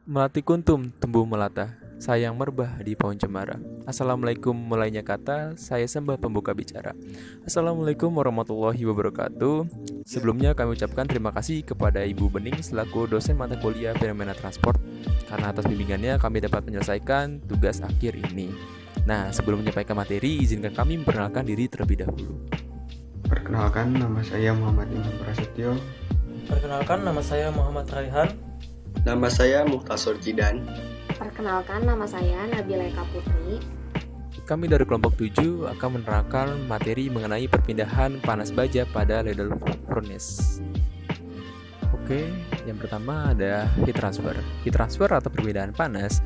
Melati kuntum tumbuh melata, sayang merbah di pohon cemara. Assalamualaikum mulainya kata, saya sembah pembuka bicara. Assalamualaikum warahmatullahi wabarakatuh. Sebelumnya kami ucapkan terima kasih kepada Ibu Bening selaku dosen mata kuliah fenomena transport, karena atas bimbingannya kami dapat menyelesaikan tugas akhir ini. Nah, sebelum menyampaikan materi, izinkan kami memperkenalkan diri terlebih dahulu. Perkenalkan, nama saya Muhammad Imam Prasetyo. Perkenalkan, nama saya Muhammad Raihan. Nama saya Muhtasor Jidan. Perkenalkan, nama saya Nabila Eka Putri. Kami dari kelompok 7 akan menerangkan materi mengenai perpindahan panas baja pada ladle furnace. Oke, yang pertama ada heat transfer. Heat transfer atau perpindahan panas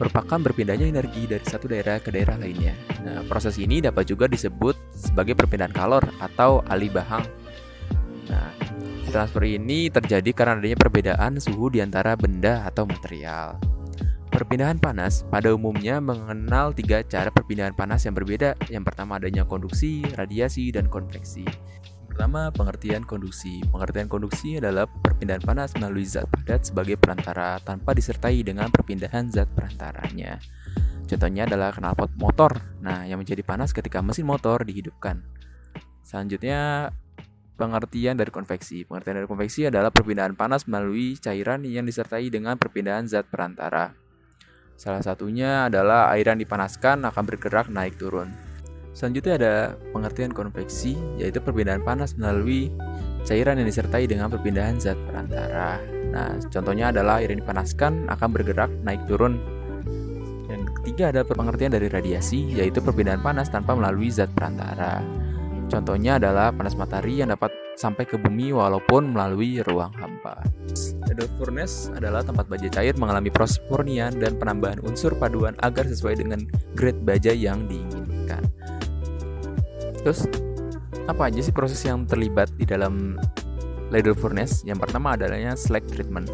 merupakan berpindahnya energi dari satu daerah ke daerah lainnya. Nah, proses ini dapat juga disebut sebagai perpindahan kalor atau alih bahang. Nah, transfer ini terjadi karena adanya perbedaan suhu di antara benda atau material. Perpindahan panas pada umumnya mengenal 3 cara perpindahan panas yang berbeda. Yang pertama adanya konduksi, radiasi, dan konveksi. Pertama, pengertian konduksi. Pengertian konduksi adalah perpindahan panas melalui zat padat sebagai perantara tanpa disertai dengan perpindahan zat perantaranya. Contohnya adalah knalpot motor. Nah, yang menjadi panas ketika mesin motor dihidupkan. Selanjutnya, pengertian dari konveksi. Pengertian dari konveksi adalah perpindahan panas melalui cairan yang disertai dengan perpindahan zat perantara. Salah satunya adalah air yang dipanaskan akan bergerak naik turun. Selanjutnya ada pengertian konveksi, yaitu perpindahan panas melalui cairan yang disertai dengan perpindahan zat perantara. Nah, contohnya adalah air yang dipanaskan akan bergerak naik turun. Yang ketiga ada pengertian dari radiasi, yaitu perpindahan panas tanpa melalui zat perantara. Contohnya adalah panas matahari yang dapat sampai ke bumi walaupun melalui ruang hampa. Ladle furnace adalah tempat baja cair mengalami proses pemurnian dan penambahan unsur paduan agar sesuai dengan grade baja yang diinginkan. Terus, apa aja sih proses yang terlibat di dalam ladle furnace? Yang pertama adalah slag treatment.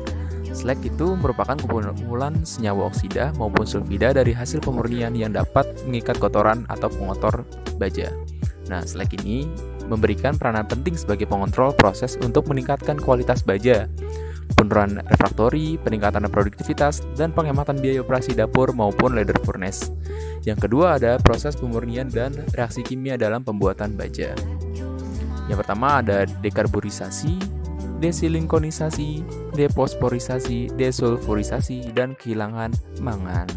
Slag itu merupakan kumpulan senyawa oksida maupun sulfida dari hasil pemurnian yang dapat mengikat kotoran atau pengotor baja. Nah, slag ini memberikan peranan penting sebagai pengontrol proses untuk meningkatkan kualitas baja, penurunan refraktori, peningkatan produktivitas, dan penghematan biaya operasi dapur maupun ladle furnace. Yang kedua ada proses pemurnian dan reaksi kimia dalam pembuatan baja. Yang pertama ada dekarborisasi, desilikonisasi, deposporisasi, desulfurisasi, dan kehilangan mangan.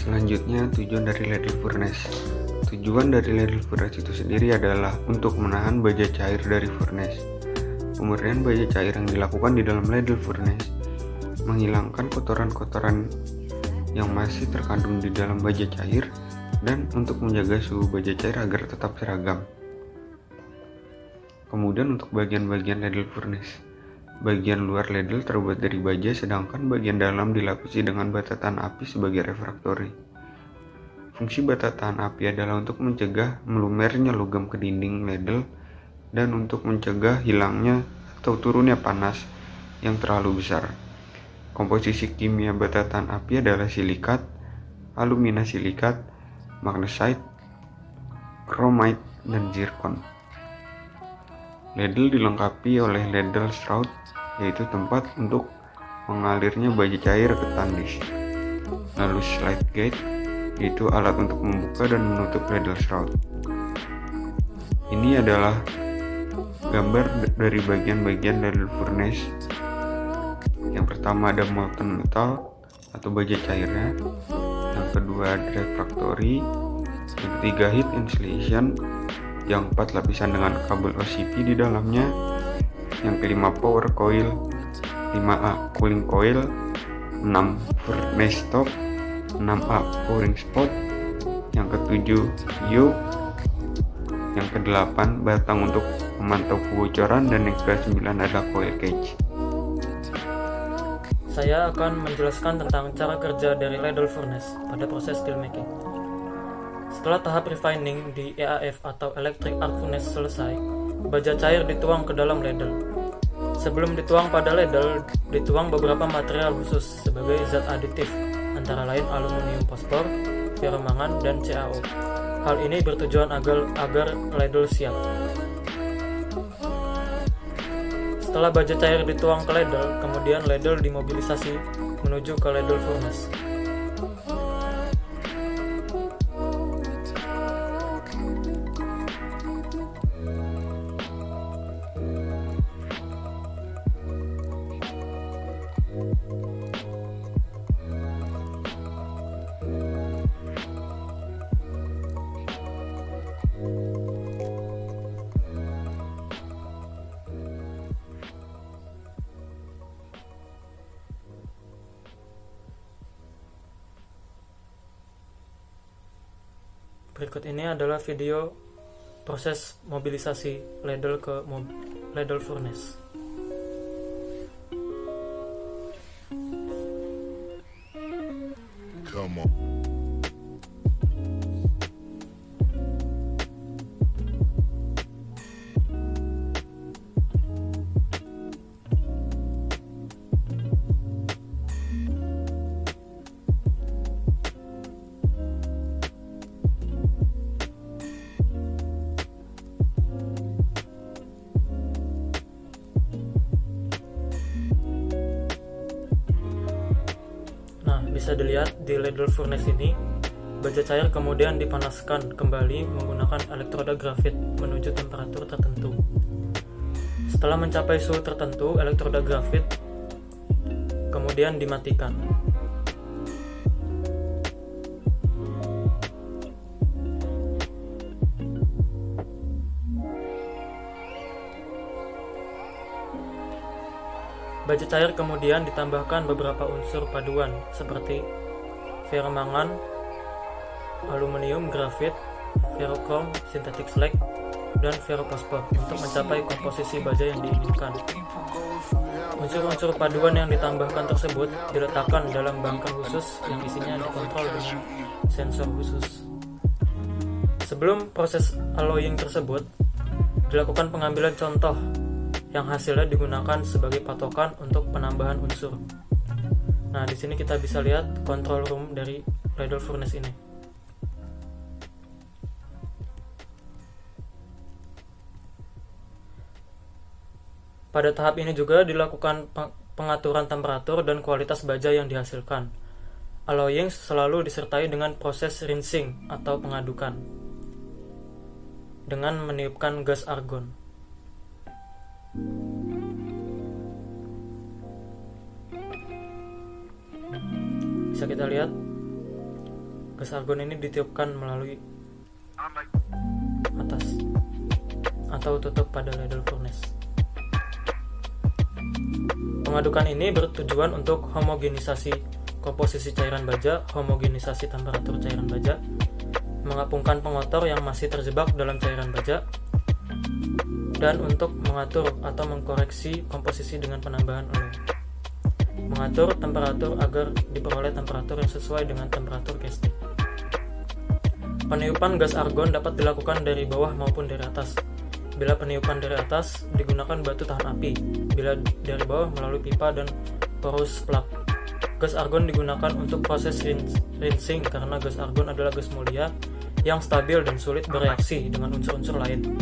Selanjutnya, tujuan dari ladle furnace. Tujuan dari ladle furnace itu sendiri adalah untuk menahan baja cair dari furnace. Pemurnian baja cair yang dilakukan di dalam ladle furnace menghilangkan kotoran-kotoran yang masih terkandung di dalam baja cair dan untuk menjaga suhu baja cair agar tetap seragam. Kemudian untuk bagian-bagian ladle furnace. Bagian luar ladle terbuat dari baja sedangkan bagian dalam dilapisi dengan bata tahan api sebagai refraktori. Fungsi bata tahan api adalah untuk mencegah melumernya logam ke dinding ladle dan untuk mencegah hilangnya atau turunnya panas yang terlalu besar. Komposisi kimia bata tahan api adalah silikat, alumina silikat, magnesite, chromite, dan zircon. Ladle dilengkapi oleh ladle shroud, yaitu tempat untuk mengalirnya baja cair ke tandis. Lalu slide gate, yaitu alat untuk membuka dan menutup ladle shroud. Ini adalah gambar dari bagian-bagian ladle furnace. Yang pertama ada molten metal atau baja cairnya. Yang kedua ada refraktori. Yang ketiga heat insulation. Yang keempat lapisan dengan kabel OCP di dalamnya. Yang kelima power coil. 5A cooling coil. 6 furnace top. 6A pouring spot. Yang ketujuh yoke. Yang kedelapan batang untuk memantau kebocoran, dan yang ke-9 adalah coil cage. Saya akan menjelaskan tentang cara kerja dari ladle furnace pada proses steelmaking. Setelah tahap refining di EAF atau electric arc furnace selesai, baja cair dituang ke dalam ladle. Sebelum dituang pada ladle, dituang beberapa material khusus sebagai zat aditif, antara lain aluminium fosfor, ferromangan, dan CaO. Hal ini bertujuan agar ladle siap. Setelah baja cair dituang ke ladle, kemudian ladle dimobilisasi menuju ke ladle furnace. Berikut ini adalah video proses mobilisasi ladle ke ladle furnace. Come on. Bisa dilihat di ladle furnace ini, baja cair kemudian dipanaskan kembali menggunakan elektroda grafit menuju temperatur tertentu. Setelah mencapai suhu tertentu, elektroda grafit kemudian dimatikan. Baja cair kemudian ditambahkan beberapa unsur paduan seperti ferromangan, aluminium, grafit, ferrokrom, synthetic slag, dan ferrofosfor untuk mencapai komposisi baja yang diinginkan. Unsur-unsur paduan yang ditambahkan tersebut diletakkan dalam bangkai khusus yang isinya dikontrol dengan sensor khusus. Sebelum proses alloying tersebut, dilakukan pengambilan contoh yang hasilnya digunakan sebagai patokan untuk penambahan unsur. Nah, di sini kita bisa lihat control room dari ladle furnace ini. Pada tahap ini juga dilakukan pengaturan temperatur dan kualitas baja yang dihasilkan. Alloying selalu disertai dengan proses rinsing atau pengadukan dengan meniupkan gas argon. Bisa kita lihat gas argon ini ditiupkan melalui atas atau tutup pada ladle furnace. Pengadukan ini bertujuan untuk homogenisasi komposisi cairan baja, homogenisasi temperatur cairan baja, mengapungkan pengotor yang masih terjebak dalam cairan baja, dan untuk mengatur atau mengkoreksi komposisi dengan penambahan alloy. Mengatur temperatur agar diperoleh temperatur yang sesuai dengan temperatur casting. Peniupan gas argon dapat dilakukan dari bawah maupun dari atas. Bila peniupan dari atas, digunakan batu tahan api. Bila dari bawah, melalui pipa dan porous plug. Gas argon digunakan untuk proses rinsing karena gas argon adalah gas mulia yang stabil dan sulit bereaksi dengan unsur-unsur lain.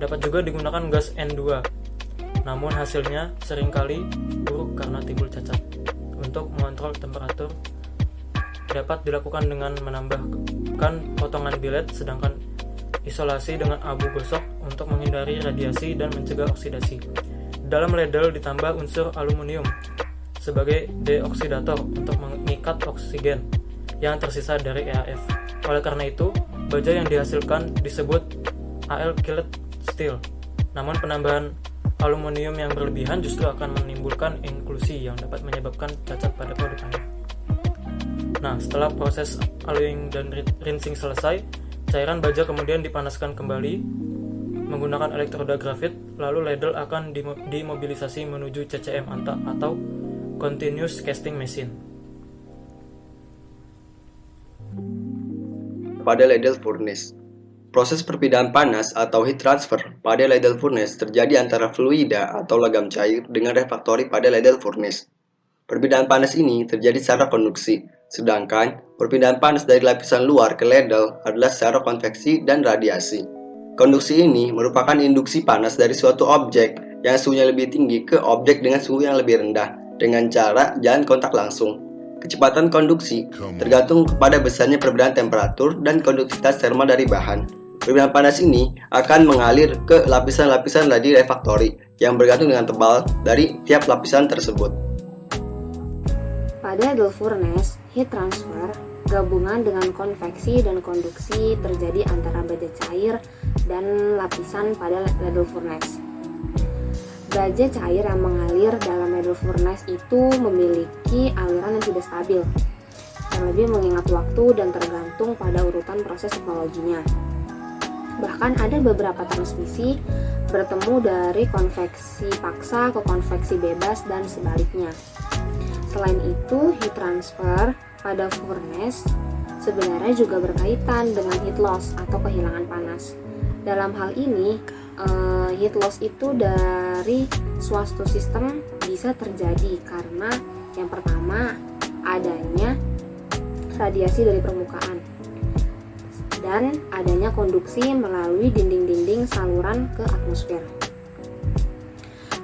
Dapat juga digunakan gas N2, namun hasilnya seringkali buruk karena timbul cacat. Untuk mengontrol temperatur dapat dilakukan dengan menambahkan potongan billet, sedangkan isolasi dengan abu gosok untuk menghindari radiasi dan mencegah oksidasi. Dalam ladle ditambah unsur aluminium sebagai deoksidator untuk mengikat oksigen yang tersisa dari EAF. Oleh karena itu, baja yang dihasilkan disebut Al Kyled Steel. Namun penambahan aluminium yang berlebihan justru akan menimbulkan inklusi yang dapat menyebabkan cacat pada produk akhir. Nah, setelah proses alloying dan rinsing selesai, cairan baja kemudian dipanaskan kembali menggunakan elektroda grafit, lalu ladle akan dimobilisasi menuju CCM atau Continuous Casting Machine. Pada ladle furnace, proses perpindahan panas atau heat transfer pada ladle furnace terjadi antara fluida atau logam cair dengan refraktori pada ladle furnace. Perpindahan panas ini terjadi secara konduksi, sedangkan perpindahan panas dari lapisan luar ke ladle adalah secara konveksi dan radiasi. Konduksi ini merupakan induksi panas dari suatu objek yang suhunya lebih tinggi ke objek dengan suhu yang lebih rendah dengan cara jalan kontak langsung. Kecepatan konduksi tergantung kepada besarnya perbedaan temperatur dan konduksivitas termal dari bahan. Perbedaan panas ini akan mengalir ke lapisan-lapisan di refraktori yang bergantung dengan tebal dari tiap lapisan tersebut. Pada ladle furnace, heat transfer gabungan dengan konveksi dan konduksi terjadi antara baja cair dan lapisan pada ladle furnace. Baja cair yang mengalir dalam ladle furnace itu memiliki aliran yang tidak stabil, terlebih mengingat waktu dan tergantung pada urutan proses teknologinya. Bahkan ada beberapa transmisi bertemu dari konveksi paksa ke konveksi bebas dan sebaliknya. Selain itu, heat transfer pada furnace sebenarnya juga berkaitan dengan heat loss atau kehilangan panas. Dalam hal ini, heat loss itu dari suatu sistem bisa terjadi karena yang pertama adanya radiasi dari permukaan dan adanya konduksi melalui dinding-dinding saluran ke atmosfer.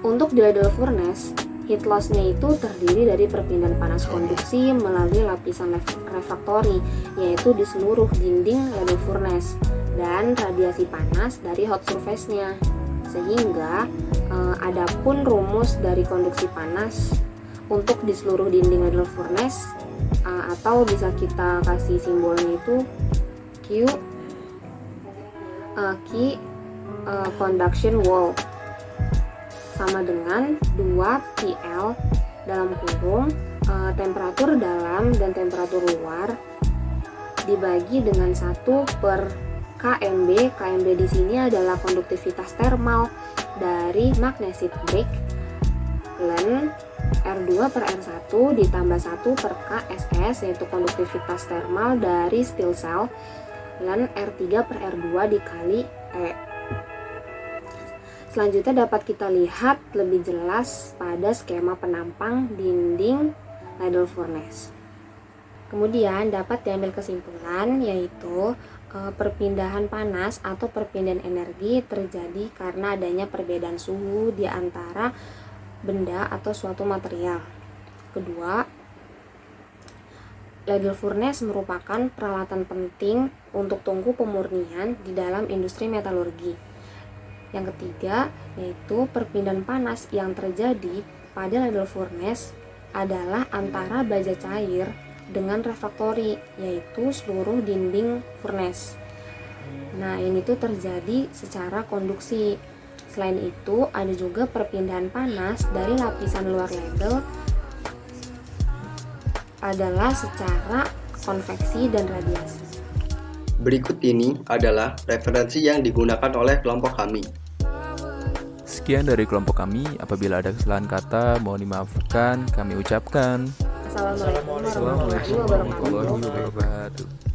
Untuk di ladle furnace, heat loss-nya itu terdiri dari perpindahan panas konduksi melalui lapisan refraktori, yaitu di seluruh dinding ladle furnace, dan radiasi panas dari hot surface-nya. Sehingga adapun rumus dari konduksi panas untuk di seluruh dinding ladle furnace atau bisa kita kasih simbolnya itu Q conduction wall sama dengan 2PL dalam kurung temperatur dalam dan temperatur luar dibagi dengan 1 per kmb. Kmb di sini adalah konduktivitas termal dari magnesit break Ln R2 per R1 ditambah 1 per KSS, yaitu konduktivitas termal dari steel cell Ln R3 per R2 dikali E. Selanjutnya dapat kita lihat lebih jelas pada skema penampang dinding ladle furnace. Kemudian dapat diambil kesimpulan, yaitu perpindahan panas atau perpindahan energi terjadi karena adanya perbedaan suhu di antara benda atau suatu material. Kedua, ladle furnace merupakan peralatan penting untuk tungku pemurnian di dalam industri metalurgi. Yang ketiga, yaitu perpindahan panas yang terjadi pada ladle furnace adalah antara baja cair dengan refraktori, yaitu seluruh dinding furnace. Nah, ini tuh terjadi secara konduksi. Selain itu, ada juga perpindahan panas dari lapisan luar ladle adalah secara konveksi dan radiasi. Berikut ini adalah referensi yang digunakan oleh kelompok kami. Sekian dari kelompok kami. Apabila ada kesalahan kata, mohon dimaafkan. Kami ucapkan Assalamualaikum warahmatullahi wabarakatuh. warahmatullahi wabarakatuh.